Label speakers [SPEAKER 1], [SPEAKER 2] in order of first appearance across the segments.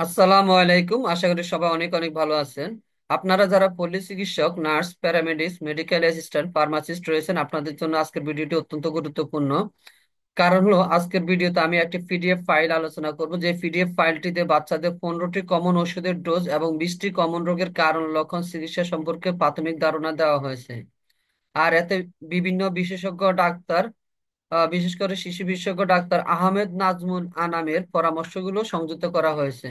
[SPEAKER 1] আসসালামু আলাইকুম, আশা করি সবাই অনেক অনেক ভালো আছেন। আপনারা যারা পল্লী চিকিৎসক, nurse, paramedics, medical assistant, pharmacist রয়েছেন, আপনাদের জন্য আজকের ভিডিওটি অত্যন্ত গুরুত্বপূর্ণ। কারণ হলো, আজকের ভিডিওতে আমি একটি পিডিএফ ফাইল আলোচনা করব, যে পিডিএফ ফাইলটিতে বাচ্চাদের 15টি কমন ওষুধের ডোজ এবং 20টি কমন রোগের কারণ, লক্ষণ, চিকিৎসা সম্পর্কে প্রাথমিক ধারণা দেওয়া হয়েছে। আর এতে বিভিন্ন বিশেষজ্ঞ ডাক্তার, বিশেষ করে শিশু বিশেষজ্ঞ ডাক্তার আহমেদ নাজমুল আনামের পরামর্শগুলো সংযুক্ত করা হয়েছে।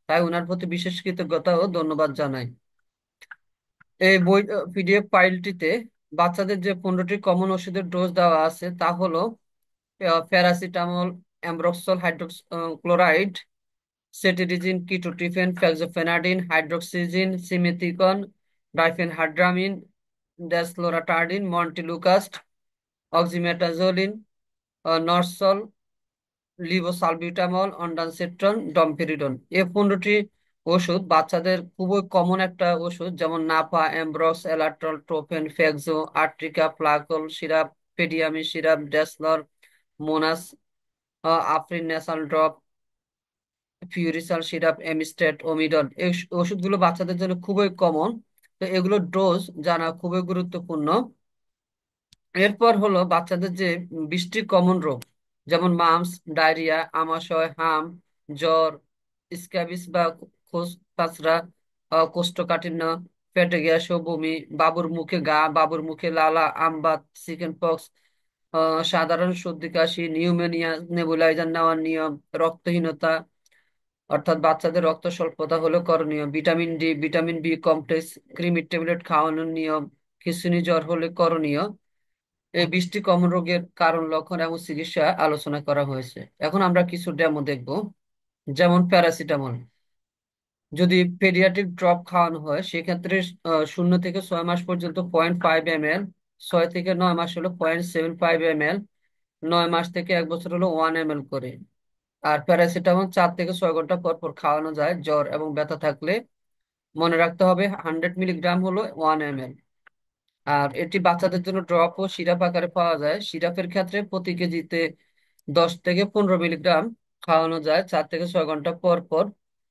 [SPEAKER 1] তাই ওনার প্রতি বিশেষ কৃতজ্ঞতা ও ধন্যবাদ জানাই। এই বই পিডিএফ ফাইলটিতে বাচ্চাদের যে 15টি কমন ওষুধের ডোজ দেওয়া আছে তা হলো paracetamol, ambroxol hydrochloride, cetirizine, ketotifen, fexofenadine, hydroxyzine, simethicone, diphenhydramine, desloratadine, montelukast, oxymetazoline, Norsol, levosalbutamol, ondansetron, domperidone. এই 15টি ওষুধ বাচ্চাদের খুবই কমন একটা ওষুধ, যেমন Napa, Ambrox, Alatrol, Tofen, Fexo, Artrica, Placol syrup, পেডিয়ামি syrup, Deslor, Monas, Afrin nasal drop, ফিউরিসাল সিরাপ, এমিস্টেট, ওমিডন। এই ওষুধগুলো বাচ্চাদের জন্য খুবই কমন। তো এগুলোর ডোজ জানা খুবই গুরুত্বপূর্ণ। এরপর হলো বাচ্চাদের যে 20টি কমন রোগ, যেমন মাম্পস, ডায়রিয়া, আমাশয়, জ্বর, স্ক্যাবিস বা খোসপাসরা, কোষ্ঠকাঠিন্য, পেটে গ্যাস ও বমি, বাবুর মুখে ঘা, বাবুর মুখে লালা, আমবাত, চিকেন পক্স, সাধারণ সর্দি কাশি, নিউমোনিয়া, নেবুলাইজার নেওয়ার নিয়ম, রক্তহীনতা অর্থাৎ বাচ্চাদের রক্ত স্বল্পতা হলে করণীয়, vitamin D, vitamin B complex, ক্রিমির ট্যাবলেট খাওয়ানোর নিয়ম, খিঁচুনি জ্বর হলে করণীয়। এই 20টি কমন রোগের কারণ, লক্ষণ এবং চিকিৎসা আলোচনা করা হয়েছে। এখন আমরা কিছু ডেমো দেখব। যেমন প্যারাসিটামল, যদি পেডিয়াট্রিক ড্রপ খাওয়ানো হয় সেক্ষেত্রে 0 থেকে 6 মাস পর্যন্ত 0.5 ml, 6 থেকে 9 মাস হলো 0.75 ml, 9 মাস থেকে 1 বছর হলো 1 ml করে। আর প্যারাসিটামল 4 থেকে 6 ঘন্টা পর পর খাওয়ানো যায়। জ্বর এবং ব্যথা থাকলে মনে রাখতে হবে 100 মিলিগ্রাম হলো 1 ml। আর এটি বাচ্চাদের জন্য ড্রপ ও সিরাপ আকারে পাওয়া যায়। সিরাপের ক্ষেত্রে প্রতি কেজিতে 10 থেকে 15 মিলিগ্রাম খাওয়ানো যায় 4 থেকে 6 ঘন্টা পর পর,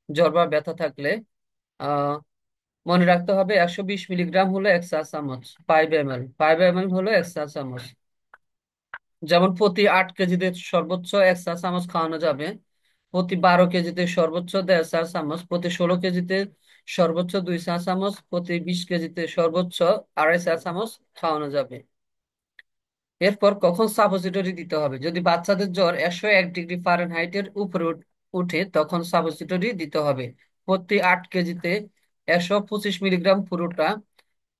[SPEAKER 1] জ্বর বা ব্যথা থাকলে। আহ মনে রাখতে হবে 120 মিলিগ্রাম হলো 1 চা চামচ, 5 ml, 5 ml হলো 1 চা চামচ। যেমন প্রতি 8 কেজিতে সর্বোচ্চ 1 চা চামচ খাওয়ানো যাবে, প্রতি 12 কেজিতে সর্বোচ্চ 1.5 চা চামচ, প্রতি 16 কেজিতে সর্বোচ্চ 2 চা চামচ, প্রতি 20 কেজিতে সর্বোচ্চ 2.5 চা চামচ খাওয়ানো যাবে। এরপর কখন সাপোজিটরি দিতে হবে, যদি বাচ্চাদের জ্বর 101 ডিগ্রি ফারেনহাইটের উপরে উঠে তখন সাপোজিটরি দিতে হবে। প্রতি 8 কেজিতে 125 মিলিগ্রাম পুরোটা,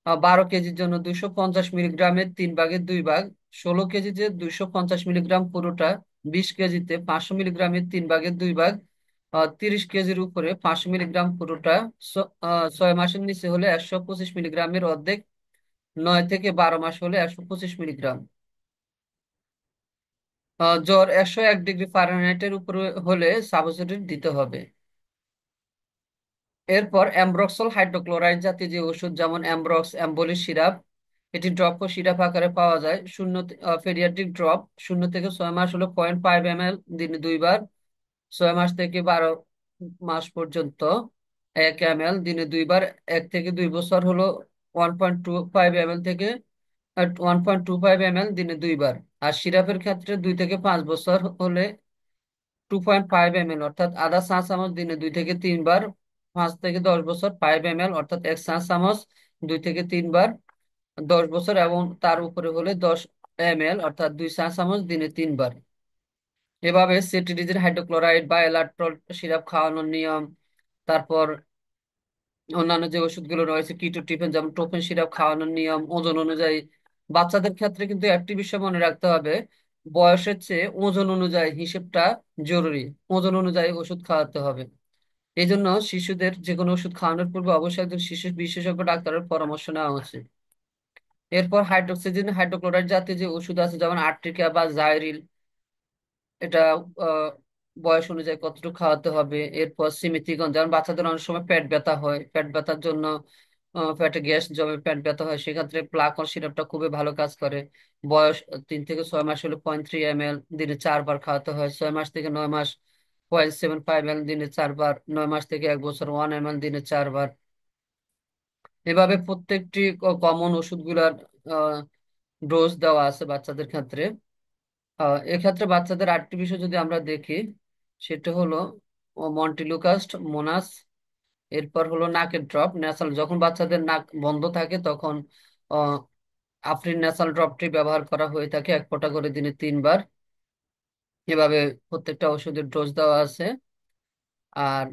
[SPEAKER 1] 12 কেজির জন্য 250 মিলিগ্রামের 3 ভাগের 2 ভাগ, 16 কেজিতে 250 মিলিগ্রাম পুরোটা, 20 কেজিতে 500 মিলিগ্রামের 3 ভাগের 2 ভাগ, 30 কেজির উপরে 500 মিলিগ্রাম পুরোটা, 6 মাসের নিচে হলে 125 মিলিগ্রামের অর্ধেক, 9 থেকে 12 মাস হলে 125 মিলিগ্রাম। জ্বর 101 ডিগ্রি ফারেনহাইটের উপরে হলে সাবস্টিটিউট দিতে হবে। এরপর অ্যামব্রক্সল হাইড্রোক্লোরাইড জাতীয় যে ওষুধ, যেমন অ্যামব্রক্স, অ্যাম্বলিক সিরাপ, এটি ড্রপ ও সিরাপ আকারে পাওয়া যায়। পেডিয়াট্রিক ড্রপ 0 থেকে 6 মাস হলো 0.5 ml, দিনে 2 বার। 6 মাস থেকে 12 মাস পর্যন্ত 1 ml, দিনে 2 বার। 1 থেকে 2 বছর হলো 1.25 ml থেকে 1.25 ml, দিনে 2 বার। আর সিরাপের ক্ষেত্রে 2 থেকে 5 বছর হলে 2.5 ml, অর্থাৎ আধা চা চামচ, দিনে 2 থেকে 3 বার। 5 থেকে 10 বছর 5 ml, অর্থাৎ 1 চা চামচ, 2 থেকে 3 বার। 10 বছর এবং তার উপরে হলে 10 ml, অর্থাৎ 2 চা চামচ, দিনে 3 বার। এভাবে সেট্রিজিন হাইড্রোক্লোরাইড বা এলাট্রল সিরাপ খাওয়ানোর নিয়ম। তারপর অন্যান্য যে ওষুধগুলো রয়েছে কিটোট্রিফেন, যেমন টোফেন সিরাপ খাওয়ানোর নিয়ম ওজন অনুযায়ী। বাচ্চাদের ক্ষেত্রে কিন্তু একটি বিষয় মনে রাখতে হবে, বয়সের চেয়ে ওজন অনুযায়ী হিসেবটা জরুরি। ওজন অনুযায়ী ওষুধ খাওয়াতে হবে। এই জন্য শিশুদের যে কোনো ওষুধ খাওয়ানোর পূর্বে অবশ্যই একজন শিশু বিশেষজ্ঞ ডাক্তারের পরামর্শ নেওয়া উচিত। এরপর হাইড্রোক্সিজিন হাইড্রোক্লোরাইড জাতীয় যে ওষুধ আছে, যেমন আর্ট্রিকা বা জাইরিল, এটা আহ, বয়স অনুযায়ী কতটুকু খাওয়াতে হবে। এরপর সিমিথিগন, যেমন বাচ্চাদের অনেক সময় পেট ব্যথা হয়, পেট ব্যথার জন্য পেটে গ্যাস জমে পেট ব্যথা হয়, সেক্ষেত্রে প্লাকন সিরাপটা খুবই ভালো কাজ করে। বয়স 3 থেকে 6 মাস হলে 0.3 ml, দিনে 4 বার খাওয়াতে হয়। 6 মাস থেকে 9 মাস 0.75 ml দিনে 4 বার, 9 মাস থেকে 1 বছর 1 ml দিনে 4 বার। এভাবে প্রত্যেকটি কমন ওষুধগুলার ডোজ দেওয়া আছে বাচ্চাদের ক্ষেত্রে। এক্ষেত্রে বাচ্চাদের আরেকটি বিষয় যদি আমরা দেখি, সেটা হলো মন্টিলুকাস্ট, মোনাস, এরপর হলো নাকের ড্রপ ন্যাসাল। যখন বাচ্চাদের নাক বন্ধ থাকে তখন আহ, আফরিন ন্যাসাল ড্রপটি ব্যবহার করা হয়ে থাকে, 1 ফোঁটা করে দিনে 3 বার। এভাবে প্রত্যেকটা ওষুধের ডোজ দেওয়া আছে। আর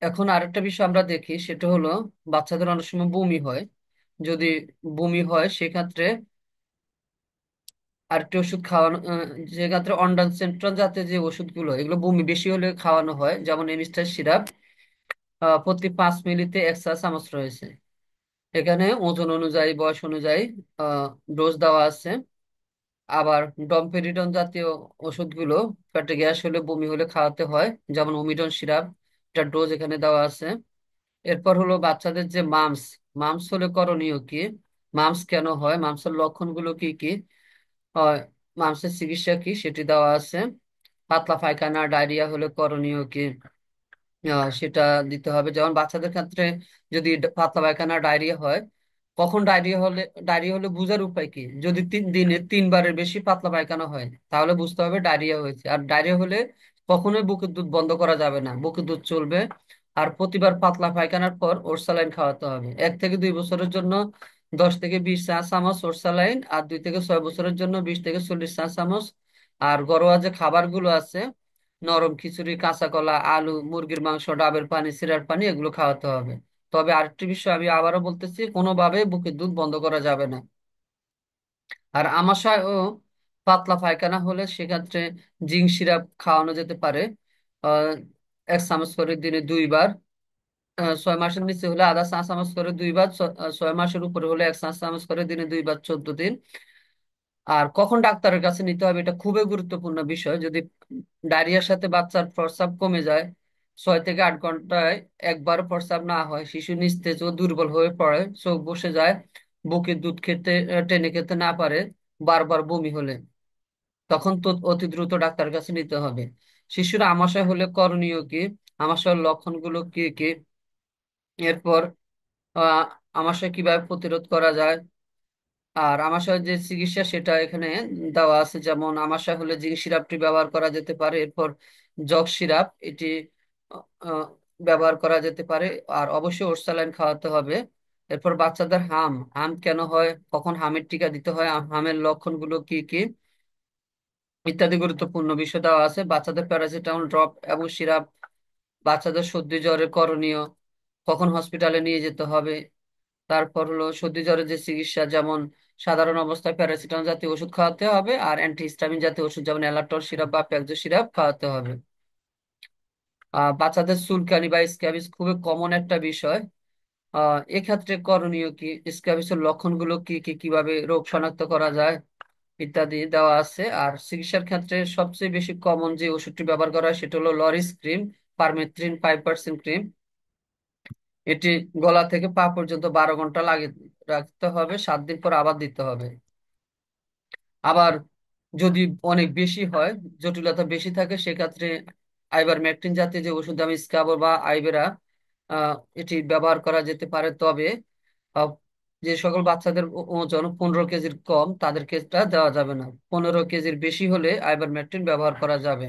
[SPEAKER 1] এখন আরেকটা বিষয় আমরা দেখি, সেটা হলো বাচ্চাদের অনেক সময় বমি হয়। যদি বমি হয় সেক্ষেত্রে আরেকটি ওষুধ খাওয়ানো, সেক্ষেত্রে অনডানসেন্ট্রল জাতীয় যে ওষুধগুলো, এগুলো বমি বেশি হলে খাওয়ানো হয়, যেমন এমিস্টার সিরাপ। প্রতি 5 মিলিতে 1 চা চামচ রয়েছে। এখানে ওজন অনুযায়ী, বয়স অনুযায়ী ডোজ দেওয়া আছে। আবার ডমপেরিডন জাতীয় ওষুধগুলো পেটে গ্যাস হলে, বমি হলে খাওয়াতে হয়, যেমন ওমিডন সিরাপ, এটার ডোজ এখানে দেওয়া আছে। এরপর হলো বাচ্চাদের যে মামস, মামস হলে করণীয় কি, মামস কেন হয়, মামসের লক্ষণগুলো কি কি হয়, মামসের চিকিৎসা কি, সেটি দেওয়া আছে। পাতলা পায়খানা, ডায়রিয়া হলে করণীয় কি, সেটা দিতে হবে। যেমন বাচ্চাদের ক্ষেত্রে যদি পাতলা পায়খানা, ডায়রিয়া হয়, কখন ডায়রিয়া হলে বোঝার উপায় কি, যদি দিনে 3 বারের বেশি পাতলা পায়খানা হয় তাহলে বুঝতে হবে ডায়রিয়া হয়েছে। আর ডায়রিয়া হলে কখনোই বুকের দুধ বন্ধ করা যাবে না, বুকের দুধ চলবে। আর প্রতিবার পাতলা পায়খানার পর ওরসালাইন খাওয়াতে হবে। 1 থেকে 2 বছরের জন্য 10 থেকে 20 চা চামচ ওরসালাইন, আর 2 থেকে 6 বছরের জন্য 20 থেকে 40 চা চামচ। আর ঘরোয়া যে খাবারগুলো আছে, নরম খিচুড়ি, কাঁচা কলা, আলু, মুরগির মাংস, ডাবের পানি, সিরার পানি, এগুলো খাওয়াতে হবে। তবে আরেকটি বিষয় আমি আবারও বলতেছি, কোনোভাবে বুকের দুধ বন্ধ করা যাবে না। আর আমাশয় ও পাতলা পায়খানা হলে সেক্ষেত্রে জিঙ্ক সিরাপ খাওয়ানো যেতে পারে, আহ 1 চামচ করে দিনে 2 বার। 6 মাসের নিচে হলে আধা চা চামচ করে 2 বার, 6 মাসের উপরে হলে 1 চা চামচ করে দিনে 2 বার, 14 দিন। আর কখন ডাক্তারের কাছে নিতে হবে, এটা খুবই গুরুত্বপূর্ণ বিষয়। যদি ডায়রিয়ার সাথে বাচ্চার প্রস্রাব কমে যায়, 6 থেকে 8 ঘন্টায় একবার প্রস্রাব না হয়, শিশু নিস্তেজ ও দুর্বল হয়ে পড়ে, চোখ বসে যায়, বুকে দুধ খেতে টেনে খেতে না পারে, বারবার বমি হলে, তখন তো অতি দ্রুত ডাক্তারের কাছে নিতে হবে। শিশুর আমাশয় হলে করণীয় কি, আমাশয়ের লক্ষণগুলো কি কি, এরপর আহ আমাশয় কিভাবে প্রতিরোধ করা যায়, আর আমাশয়ের যে চিকিৎসা সেটা এখানে দেওয়া আছে। যেমন আমাশয় হলে জিঙ্ক সিরাপটি ব্যবহার করা যেতে পারে, এরপর জগ সিরাপ এটি আহ, ব্যবহার করা যেতে পারে। আর অবশ্যই ওরসালাইন খাওয়াতে হবে। এরপর বাচ্চাদের হাম, হাম কেন হয়, কখন হামের টিকা দিতে হয়, হামের লক্ষণগুলো কি কি ইত্যাদি গুরুত্বপূর্ণ বিষয় দেওয়া আছে। বাচ্চাদের প্যারাসিটামল ড্রপ এবং সিরাপ, বাচ্চাদের সর্দি জ্বরের করণীয়, কখন হসপিটালে নিয়ে যেতে হবে। তারপর হলো সর্দি জ্বরের যে চিকিৎসা, যেমন সাধারণ অবস্থায় প্যারাসিটামল জাতীয় ওষুধ খাওয়াতে হবে, আর অ্যান্টিহিস্টামিন জাতীয় ওষুধ যেমন অ্যালাটল সিরাপ বা প্যাকজো সিরাপ খাওয়াতে হবে। বাচ্চাদের চুলকানি বা স্ক্যাবিস খুবই কমন একটা বিষয়। এক্ষেত্রে করণীয় কি, স্ক্যাবিসের লক্ষণগুলো কি কি, কিভাবে রোগ শনাক্ত করা যায় ইত্যাদি দেওয়া আছে। আর চিকিৎসার ক্ষেত্রে সবচেয়ে বেশি কমন যে ওষুধটি ব্যবহার করা হয় সেটা হলো লরিস ক্রিম, পারমেথ্রিন 5% ক্রিম। এটি গলা থেকে পা পর্যন্ত 12 ঘন্টা লাগে রাখতে হবে, 7 দিন পর আবার দিতে হবে। আবার যদি অনেক বেশি হয়, জটিলতা বেশি থাকে, সেক্ষেত্রে আইভারমেকটিন জাতীয় যে ওষুধ, আমি স্কাবর বা আইবেরা, আহ, এটি ব্যবহার করা যেতে পারে। তবে আহ, যে সকল বাচ্চাদের ওজন 15 কেজির কম তাদেরকে এটা দেওয়া যাবে না, 15 কেজির বেশি হলে আইভারমেকটিন ব্যবহার করা যাবে।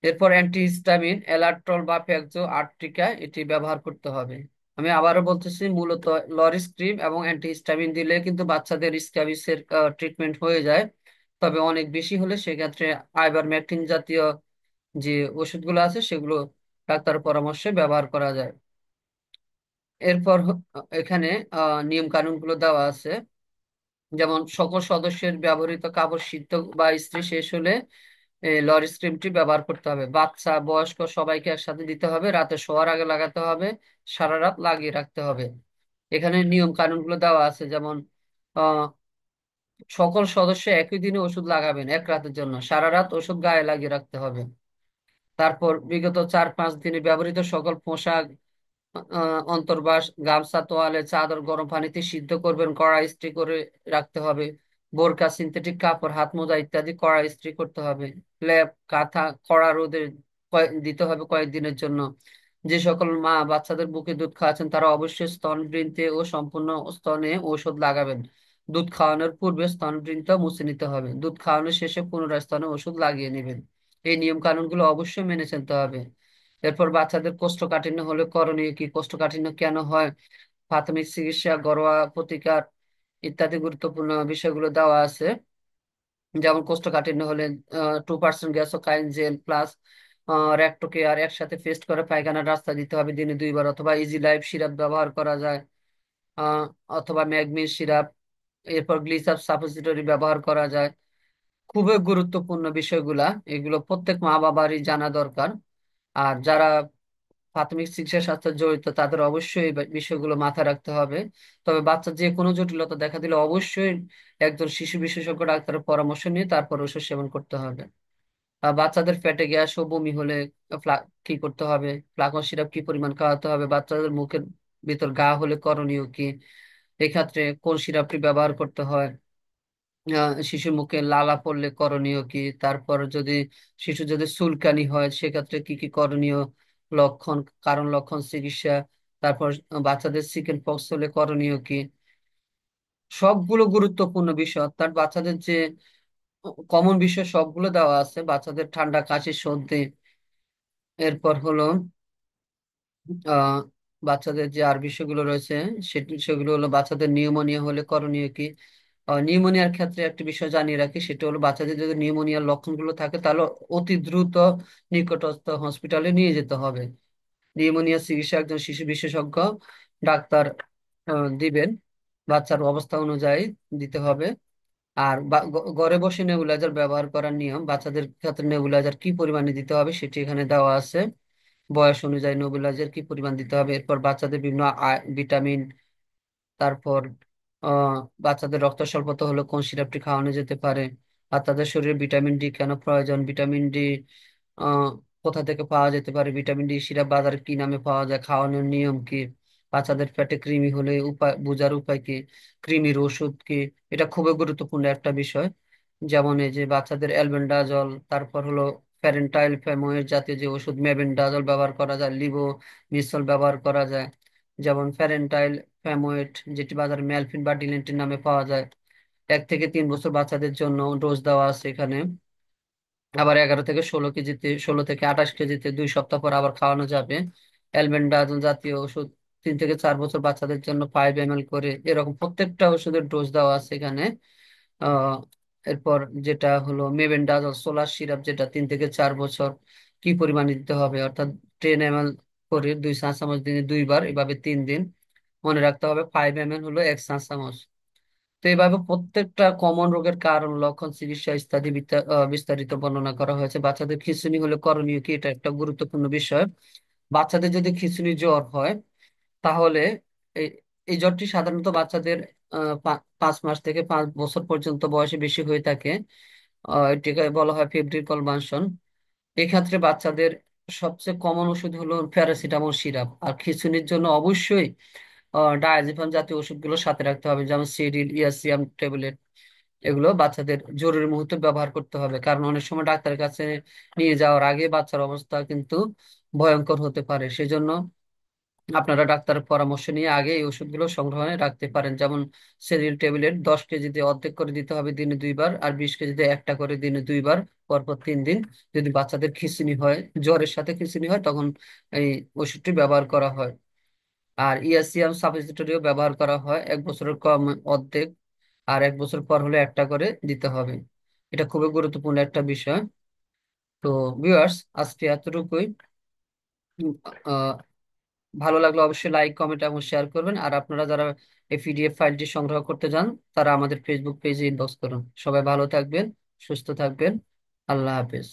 [SPEAKER 1] এরপর অ্যান্টিহিস্টামিন এলাট্রল বা প্যাকজো আর্টিকা এটি ব্যবহার করতে হবে। আমি আবারও বলতেছি, মূলত লরিস ক্রিম এবং অ্যান্টিহিস্টামিন দিলে কিন্তু বাচ্চাদের স্ক্যাবিসের ট্রিটমেন্ট হয়ে যায়। তবে অনেক বেশি হলে সেক্ষেত্রে আইভারমেকটিন জাতীয় যে ওষুধগুলো আছে সেগুলো ডাক্তার পরামর্শে ব্যবহার করা যায়। এরপর এখানে নিয়ম কানুন গুলো দেওয়া আছে। যেমন সকল সদস্যের ব্যবহৃত কাপড় সিদ্ধ বা ইস্ত্রি শেষ হলে লরিস ক্রিমটি ব্যবহার করতে হবে। বাচ্চা, বয়স্ক সবাইকে একসাথে দিতে হবে, রাতে শোয়ার আগে লাগাতে হবে, সারা রাত লাগিয়ে রাখতে হবে। এখানে নিয়ম কানুন গুলো দেওয়া আছে। যেমন আহ সকল সদস্য একই দিনে ওষুধ লাগাবেন, 1 রাতের জন্য সারা রাত ওষুধ গায়ে লাগিয়ে রাখতে হবে। তারপর বিগত 4-5 দিনে ব্যবহৃত সকল পোশাক, অন্তর্বাস, গামছা, তোয়ালে, চাদর গরম পানিতে সিদ্ধ করবেন, কড়া ইস্ত্রি করে রাখতে হবে। বোরকা, সিনথেটিক কাপড়, হাত মোজা ইত্যাদি কড়া ইস্ত্রি করতে হবে। লেপ, কাঁথা কড়া রোদে দিতে হবে কয়েকদিনের জন্য। যে সকল মা বাচ্চাদের বুকে দুধ খাওয়াচ্ছেন তারা অবশ্যই স্তন বৃন্তে ও সম্পূর্ণ স্তনে ঔষধ লাগাবেন। দুধ খাওয়ানোর পূর্বে স্তন বৃন্ত মুছে নিতে হবে, দুধ খাওয়ানোর শেষে পুনরায় স্তনে ওষুধ লাগিয়ে নেবেন। এই নিয়ম কানুন গুলো অবশ্যই মেনে চলতে হবে। এরপর বাচ্চাদের কোষ্ঠকাঠিন্য হলে করণীয় কি, কোষ্ঠকাঠিন্য কেন হয়, প্রাথমিক চিকিৎসা, ঘরোয়া প্রতিকার ইত্যাদি গুরুত্বপূর্ণ বিষয়গুলো দেওয়া আছে। যেমন কোষ্ঠকাঠিন্য হলে 2% গ্যাসোকাইন জেল প্লাস র্যাক্টো কেয়ার একসাথে পেস্ট করে পায়খানার রাস্তা দিতে হবে দিনে 2 বার, অথবা ইজি লাইফ সিরাপ ব্যবহার করা যায়, আহ, অথবা ম্যাগমির সিরাপ। এরপর গ্লিসার সাপোজিটরি ব্যবহার করা যায়। খুবই গুরুত্বপূর্ণ বিষয়গুলা, এগুলো প্রত্যেক মা বাবারই জানা দরকার। আর যারা প্রাথমিক চিকিৎসার সাথে জড়িত তাদের অবশ্যই এই বিষয়গুলো মাথায় রাখতে হবে। তবে বাচ্চার যে কোনো জটিলতা দেখা দিলে অবশ্যই একজন শিশু বিশেষজ্ঞ ডাক্তারের পরামর্শ নিয়ে তারপর ওষুধ সেবন করতে হবে। আর বাচ্চাদের পেটে গ্যাস ও বমি হলে কি করতে হবে, ফ্লাক্সন সিরাপ কি পরিমাণ খাওয়াতে হবে, বাচ্চাদের মুখের ভিতর ঘা হলে করণীয় কি, এক্ষেত্রে কোন সিরাপটি ব্যবহার করতে হয়, শিশুর মুখে লালা পড়লে করণীয় কি, তারপর যদি শিশু যদি চুলকানি হয় সেক্ষেত্রে কি কি করণীয়, লক্ষণ, কারণ লক্ষণ চিকিৎসা, তারপর বাচ্চাদের চিকেন পক্স হলে করণীয় কি, সবগুলো গুরুত্বপূর্ণ বিষয়। অর্থাৎ বাচ্চাদের যে কমন বিষয় সবগুলো দেওয়া আছে, বাচ্চাদের ঠান্ডা কাশি সর্দি। এরপর হলো আহ বাচ্চাদের যে আর বিষয়গুলো রয়েছে সেগুলো হলো বাচ্চাদের নিউমোনিয়া হলে করণীয় কি। নিউমোনিয়ার ক্ষেত্রে একটি বিষয় জানিয়ে রাখি, সেটা হলো বাচ্চাদের যদি নিউমোনিয়ার লক্ষণগুলো থাকে তাহলে অতি দ্রুত নিকটস্থ হসপিটালে নিয়ে যেতে হবে। নিউমোনিয়া চিকিৎসা একজন শিশু বিশেষজ্ঞ ডাক্তার দিবেন, বাচ্চার অবস্থা অনুযায়ী দিতে হবে। আর ঘরে বসে নেবুলাইজার ব্যবহার করার নিয়ম, বাচ্চাদের ক্ষেত্রে নেবুলাইজার কি পরিমাণে দিতে হবে সেটি এখানে দেওয়া আছে। বয়স অনুযায়ী নেবুলাইজার কি পরিমাণ দিতে হবে, এরপর বাচ্চাদের বিভিন্ন ভিটামিন, তারপর আহ বাচ্চাদের রক্ত স্বল্পতা হলে কোন সিরাপটি খাওয়ানো যেতে পারে, বাচ্চাদের শরীরে ভিটামিন ডি কেন প্রয়োজন, ভিটামিন ডি আহ কোথা থেকে পাওয়া যেতে পারে, ভিটামিন ডি সিরাপ বাজারে কি নামে পাওয়া যায়, খাওয়ানোর নিয়ম কি, বাচ্চাদের পেটে কৃমি হলে উপায় বোঝার উপায় কি, কৃমির ওষুধ কি। এটা খুবই গুরুত্বপূর্ণ একটা বিষয়। যেমন এই যে বাচ্চাদের অ্যালবেন্ডাজল, তারপর হলো প্যারেন্টাইল ফ্যামোয়ের জাতীয় যে ওষুধ মেবেন্ডাজল ব্যবহার করা যায়, লিভো মিসল ব্যবহার করা যায়। যেমন প্যারেন্টাইল ফ্যামোয়েট যেটি বাজারে ম্যালফিন বা ডিলেন্টিন নামে পাওয়া যায়, 1 থেকে 3 বছর বাচ্চাদের জন্য ডোজ দেওয়া আছে এখানে। আবার 11 থেকে 16 কেজিতে, 16 থেকে 28 কেজিতে 2 সপ্তাহ পর আবার খাওয়ানো যাবে। অ্যালবেন্ডাজল জাতীয় ওষুধ 3 থেকে 4 বছর বাচ্চাদের জন্য 5 ml করে, এরকম প্রত্যেকটা ওষুধের ডোজ দেওয়া আছে এখানে। আহ এরপর যেটা হলো মেবেন্ডাজল সোলার সিরাপ, যেটা 3 থেকে 4 বছর কি পরিমাণে দিতে হবে, অর্থাৎ 10 ml করে 2 চা চামচ দিনে 2 বার, এভাবে 3 দিন। মনে রাখতে হবে 5 ml হলো 1 চা চামচ। তো এইভাবে প্রত্যেকটা কমন রোগের কারণ, লক্ষণ, চিকিৎসা ইত্যাদি বিস্তারিত বর্ণনা করা হয়েছে। বাচ্চাদের খিঁচুনি হলে করণীয় কি, এটা একটা গুরুত্বপূর্ণ বিষয়। বাচ্চাদের যদি খিঁচুনি জ্বর হয় তাহলে এই এই জ্বরটি সাধারণত বাচ্চাদের 5 মাস থেকে 5 বছর পর্যন্ত বয়সে বেশি হয়ে থাকে। এটিকে বলা হয় ফেব্রিল কনভালশন। এক্ষেত্রে বাচ্চাদের সবচেয়ে কমন ওষুধ হলো প্যারাসিটামল সিরাপ। আর খিঁচুনির জন্য অবশ্যই ডায়াজিপাম জাতীয় ওষুধগুলো সাথে রাখতে হবে, যেমন সেরিল, ইয়াসিয়াম ট্যাবলেট। এগুলো বাচ্চাদের জরুরি মুহূর্তে ব্যবহার করতে হবে, কারণ অনেক সময় ডাক্তারের কাছে নিয়ে যাওয়ার আগে বাচ্চার অবস্থা কিন্তু ভয়ঙ্কর হতে পারে। সেজন্য আপনারা ডাক্তারের পরামর্শ নিয়ে আগে এই ওষুধগুলো সংগ্রহে রাখতে পারেন। যেমন সেরিল ট্যাবলেট 10 কেজিতে অর্ধেক করে দিতে হবে দিনে 2 বার, আর 20 কেজিতে একটা করে দিনে 2 বার, পরপর 3 দিন। যদি বাচ্চাদের খিঁচুনি হয়, জ্বরের সাথে খিঁচুনি হয়, তখন এই ওষুধটি ব্যবহার করা হয়। আর ইয়াসিয়াম সাপোজিটরিও ব্যবহার করা হয় 1 বছরের কম অর্ধেক, আর 1 বছর পর হলে একটা করে দিতে হবে। এটা খুবই গুরুত্বপূর্ণ একটা বিষয়। তো ভিউয়ার্স, আজকে এতটুকুই। উম, আহ, ভালো লাগলে অবশ্যই লাইক, কমেন্ট এবং শেয়ার করবেন। আর আপনারা যারা এই পিডিএফ ফাইলটি সংগ্রহ করতে চান তারা আমাদের ফেসবুক পেজে ইনবক্স করুন। সবাই ভালো থাকবেন, সুস্থ থাকবেন। আল্লাহ হাফেজ।